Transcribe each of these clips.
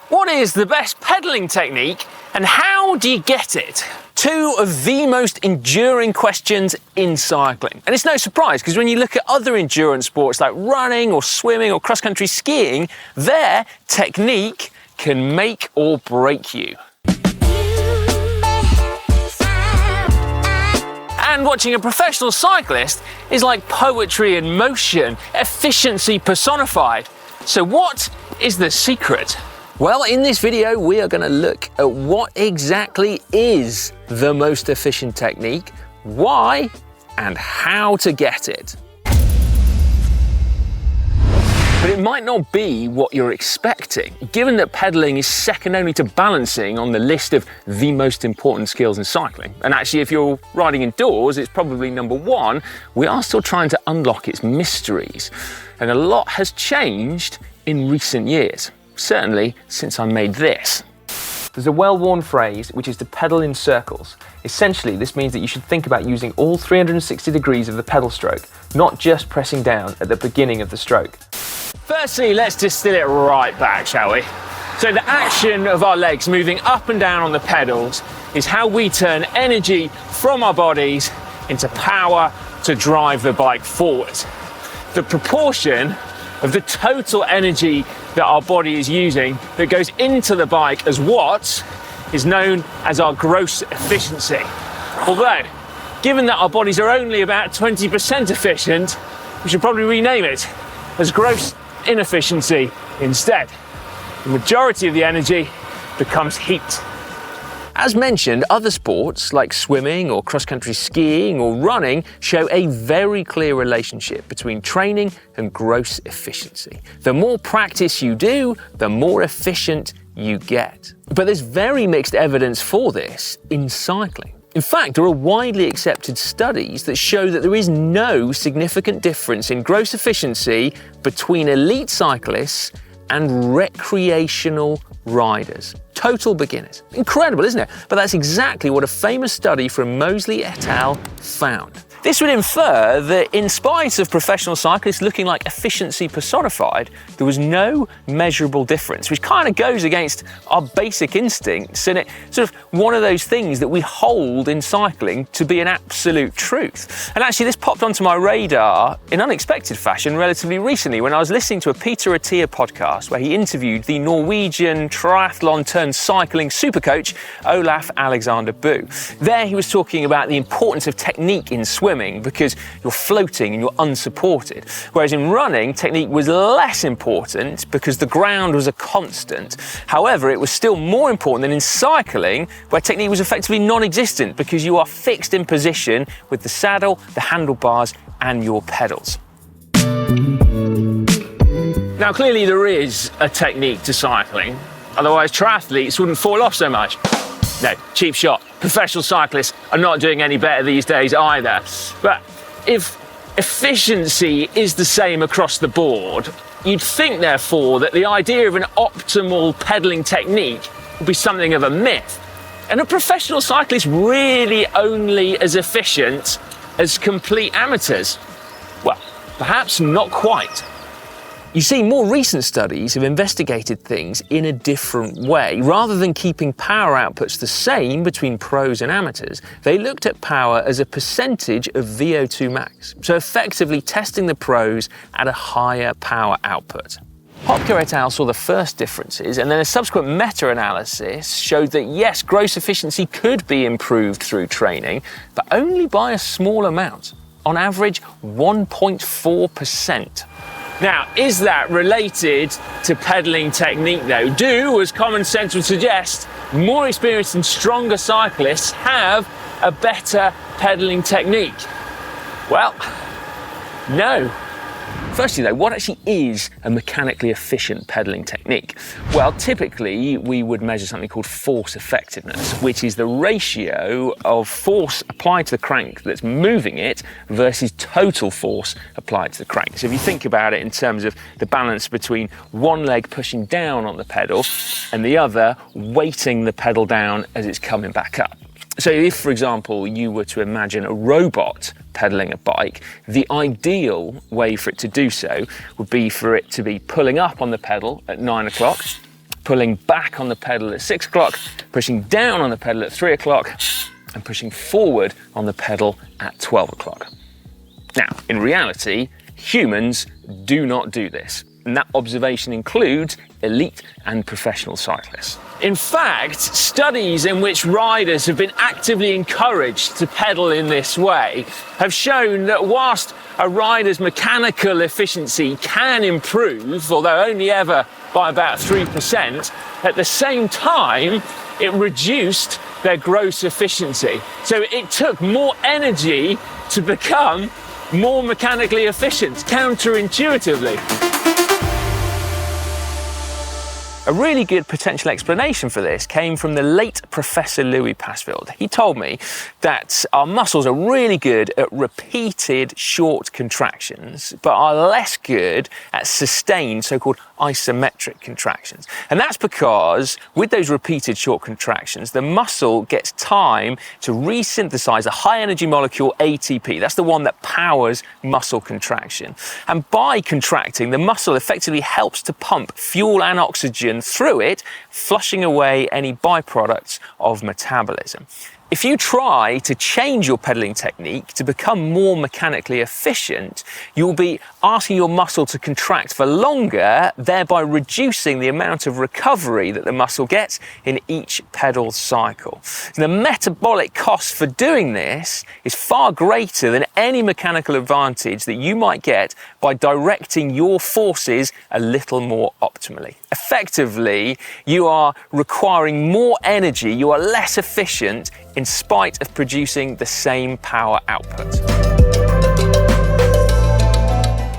What is the best pedalling technique and how do you get it? Two of the most enduring questions in cycling. And it's no surprise because when you look at other endurance sports like running or swimming or cross-country skiing, their technique can make or break you. And watching a professional cyclist is like poetry in motion, efficiency personified. So what is the secret? Well, in this video, we are going to look at what exactly is the most efficient technique, why, and how to get it. But it might not be what you're expecting, given that pedaling is second only to balancing on the list of the most important skills in cycling. And actually, if you're riding indoors, it's probably number one. We are still trying to unlock its mysteries. And a lot has changed in recent years. Certainly since I made this. There's a well-worn phrase which is to pedal in circles. Essentially, this means that you should think about using all 360 degrees of the pedal stroke, not just pressing down at the beginning of the stroke. Firstly, let's distill it right back, shall we? So the action of our legs moving up and down on the pedals is how we turn energy from our bodies into power to drive the bike forward. The proportion of the total energy that our body is using that goes into the bike as watts is known as our gross efficiency. Although, given that our bodies are only about 20% efficient, we should probably rename it as gross inefficiency instead. The majority of the energy becomes heat. As mentioned, other sports like swimming or cross-country skiing or running show a very clear relationship between training and gross efficiency. The more practice you do, the more efficient you get. But there's very mixed evidence for this in cycling. In fact, there are widely accepted studies that show that there is no significant difference in gross efficiency between elite cyclists and recreational riders. Total beginners. Incredible, isn't it? But that's exactly what a famous study from Mosley et al. Found. This would infer that in spite of professional cyclists looking like efficiency personified, there was no measurable difference, which kind of goes against our basic instincts, and it's sort of one of those things that we hold in cycling to be an absolute truth. And actually this popped onto my radar in unexpected fashion relatively recently when I was listening to a Peter Attia podcast where he interviewed the Norwegian triathlon turned cycling supercoach Olaf Alexander Boo. There he was talking about the importance of technique in swimming because you're floating and you're unsupported. Whereas in running, technique was less important because the ground was a constant. However, it was still more important than in cycling, where technique was effectively non-existent because you are fixed in position with the saddle, the handlebars, and your pedals. Now, clearly there is a technique to cycling, otherwise triathletes wouldn't fall off so much. No, cheap shot. Professional cyclists are not doing any better these days either. But if efficiency is the same across the board, you'd think, therefore, that the idea of an optimal pedaling technique would be something of a myth. And are professional cyclists really only as efficient as complete amateurs? Well, perhaps not quite. You see, more recent studies have investigated things in a different way. Rather than keeping power outputs the same between pros and amateurs, they looked at power as a percentage of VO2 max, so effectively testing the pros at a higher power output. Hopker et al. Saw the first differences, and then a subsequent meta-analysis showed that yes, gross efficiency could be improved through training, but only by a small amount, on average 1.4%. Now, is that related to pedaling technique though? Do, as common sense would suggest, more experienced and stronger cyclists have a better pedaling technique? Well, no. Firstly though, what actually is a mechanically efficient pedaling technique? Well, typically we would measure something called force effectiveness, which is the ratio of force applied to the crank that's moving it versus total force applied to the crank. So if you think about it in terms of the balance between one leg pushing down on the pedal and the other weighting the pedal down as it's coming back up. So if, for example, you were to imagine a robot pedaling a bike, the ideal way for it to do so would be for it to be pulling up on the pedal at 9 o'clock pulling back on the pedal at 6 o'clock, pushing down on the pedal at 3 o'clock, and pushing forward on the pedal at 12 o'clock. Now, in reality, humans do not do this. And that observation includes elite and professional cyclists. In fact, studies in which riders have been actively encouraged to pedal in this way have shown that whilst a rider's mechanical efficiency can improve, although only ever by about 3%, at the same time, it reduced their gross efficiency. So it took more energy to become more mechanically efficient, counterintuitively. A really good potential explanation for this came from the late Professor Louis Passfield. He told me that our muscles are really good at repeated short contractions, but are less good at sustained so-called isometric contractions. And that's because with those repeated short contractions, the muscle gets time to resynthesize a high energy molecule ATP. That's the one that powers muscle contraction. And by contracting, the muscle effectively helps to pump fuel and oxygen through it, flushing away any byproducts of metabolism. If you try to change your pedaling technique to become more mechanically efficient, you'll be asking your muscle to contract for longer, thereby reducing the amount of recovery that the muscle gets in each pedal cycle. The metabolic cost for doing this is far greater than any mechanical advantage that you might get by directing your forces a little more optimally. Effectively, you are requiring more energy, you are less efficient in spite of producing the same power output.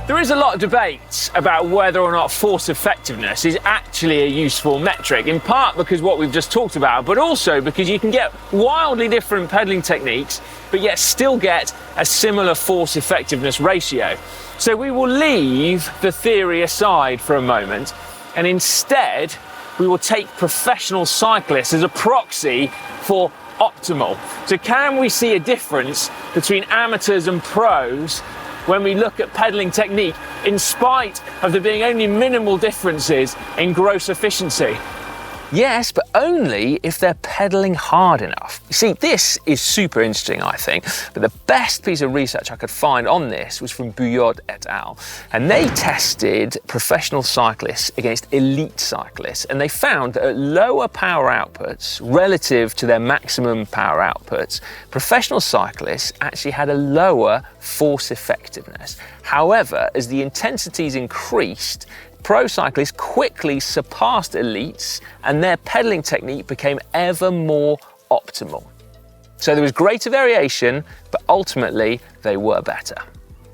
There is a lot of debate about whether or not force effectiveness is actually a useful metric, in part because what we've just talked about, but also because you can get wildly different pedaling techniques, but yet still get a similar force effectiveness ratio. So we will leave the theory aside for a moment, and instead we will take professional cyclists as a proxy for optimal. So can we see a difference between amateurs and pros when we look at pedaling technique, in spite of there being only minimal differences in gross efficiency? Yes, but only if they're pedaling hard enough. You see, this is super interesting, I think, but the best piece of research I could find on this was from Bouillard et al. And they tested professional cyclists against elite cyclists, and they found that at lower power outputs relative to their maximum power outputs, professional cyclists actually had a lower force effectiveness. However, as the intensities increased, pro cyclists quickly surpassed elites and their pedaling technique became ever more optimal. So there was greater variation, but ultimately they were better.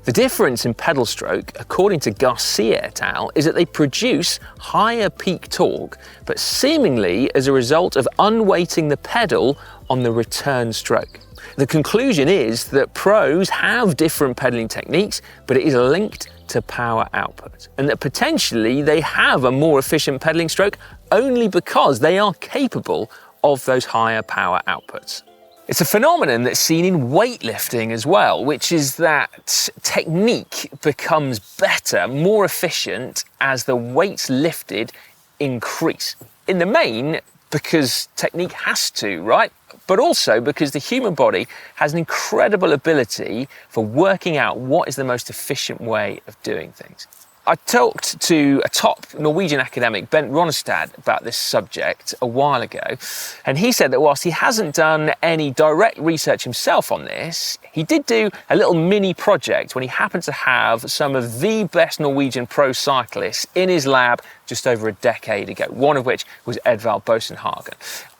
The difference in pedal stroke, according to Garcia et al., is that they produce higher peak torque, but seemingly as a result of unweighting the pedal on the return stroke. The conclusion is that pros have different pedaling techniques, but it is linked to power output, and that potentially they have a more efficient pedaling stroke only because they are capable of those higher power outputs. It's a phenomenon that's seen in weightlifting as well, which is that technique becomes better, more efficient as the weights lifted increase. In the main, because technique has to, right? But also because the human body has an incredible ability for working out what is the most efficient way of doing things. I talked to a top Norwegian academic, Bent Ronestad, about this subject a while ago, and he said that whilst he hasn't done any direct research himself on this, he did do a little mini project when he happened to have some of the best Norwegian pro cyclists in his lab just over a decade ago, one of which was Edvald Boasson-Hagen.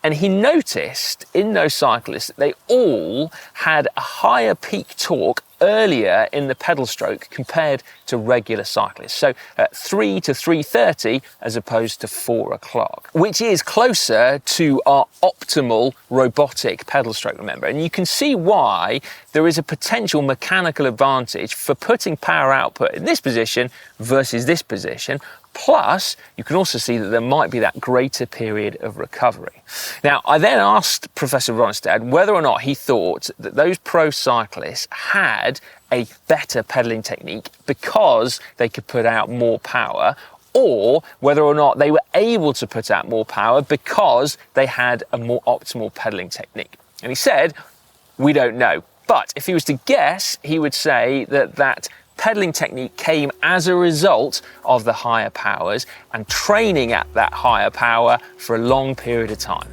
And he noticed in those cyclists that they all had a higher peak torque earlier in the pedal stroke compared to regular cyclists. So at 3 to 3:30 as opposed to 4 o'clock, which is closer to our optimal robotic pedal stroke, remember. And you can see why there is a potential mechanical advantage for putting power output in this position versus this position. Plus, you can also see that there might be that greater period of recovery. Now, I then asked Professor Ronestad whether or not he thought that those pro cyclists had a better pedaling technique because they could put out more power, or whether or not they were able to put out more power because they had a more optimal pedaling technique. And he said, we don't know. But if he was to guess, he would say that pedaling technique came as a result of the higher powers and training at that higher power for a long period of time.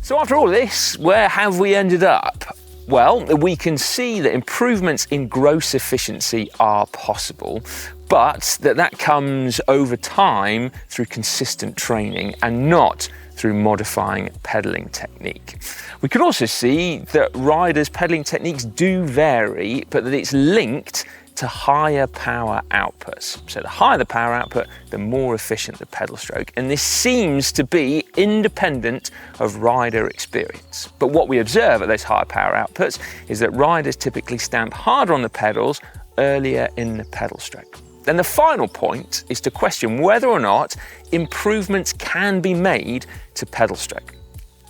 So after all this, where have we ended up? Well, we can see that improvements in gross efficiency are possible, but that comes over time through consistent training and not through modifying pedaling technique. We can also see that riders' pedaling techniques do vary, but that it's linked to higher power outputs. So the higher the power output, the more efficient the pedal stroke. And this seems to be independent of rider experience. But what we observe at those higher power outputs is that riders typically stamp harder on the pedals earlier in the pedal stroke. Then the final point is to question whether or not improvements can be made to pedal stroke.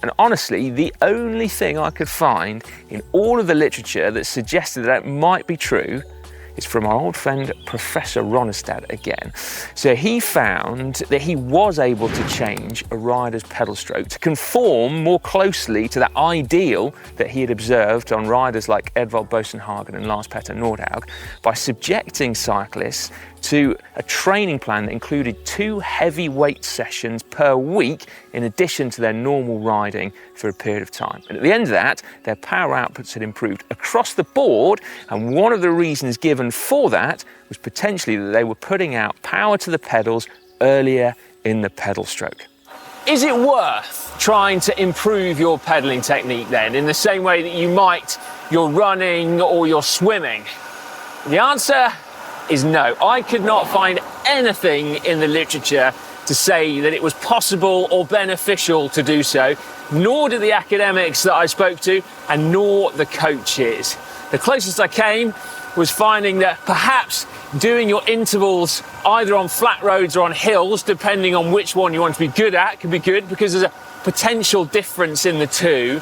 And honestly, the only thing I could find in all of the literature that suggested that it might be true is from our old friend Professor Ronestad again. So he found that he was able to change a rider's pedal stroke to conform more closely to that ideal that he had observed on riders like Edvald Boasson-Hagen and Lars Petter Nordhaug by subjecting cyclists to a training plan that included 2 heavy weight sessions per week in addition to their normal riding for a period of time. And at the end of that, their power outputs had improved across the board, and one of the reasons given for that was potentially that they were putting out power to the pedals earlier in the pedal stroke. Is it worth trying to improve your pedaling technique then, in the same way that you might your running or your swimming? The answer is no. I could not find anything in the literature to say that it was possible or beneficial to do so, nor did the academics that I spoke to, and nor the coaches. The closest I came was finding that perhaps doing your intervals either on flat roads or on hills, depending on which one you want to be good at, can be good because there's a potential difference in the two.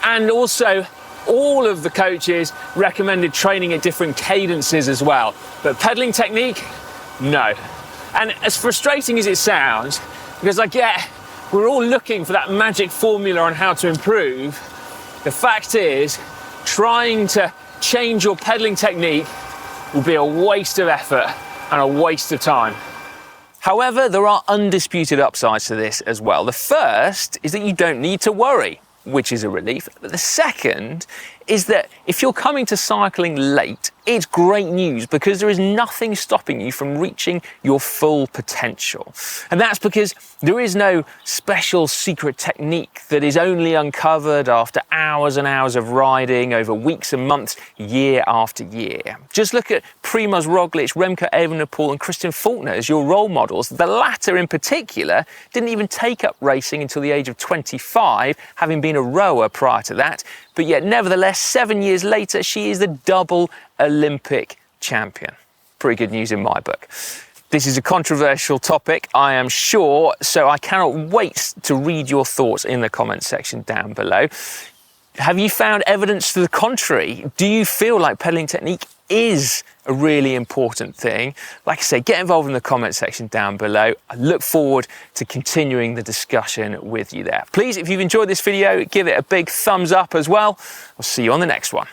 And also, all of the coaches recommended training at different cadences as well. But pedaling technique, no. And as frustrating as it sounds, because we're all looking for that magic formula on how to improve, the fact is, trying to change your pedaling technique will be a waste of effort and a waste of time. However, there are undisputed upsides to this as well. The first is that you don't need to worry, which is a relief. But the second is that if you're coming to cycling late, it's great news because there is nothing stopping you from reaching your full potential. And that's because there is no special secret technique that is only uncovered after hours and hours of riding over weeks and months, year after year. Just look at Primož Roglič, Remco Evenepoel and Christian Faulkner as your role models. The latter in particular didn't even take up racing until the age of 25, having been a rower prior to that. But yet, nevertheless, 7 years later, she is the double Olympic champion. Pretty good news in my book. This is a controversial topic, I am sure, so I cannot wait to read your thoughts in the comments section down below. Have you found evidence to the contrary? Do you feel like pedaling technique is a really important thing? Like I say, get involved in the comment section down below. I look forward to continuing the discussion with you there. Please, if you've enjoyed this video, give it a big thumbs up as well. I'll see you on the next one.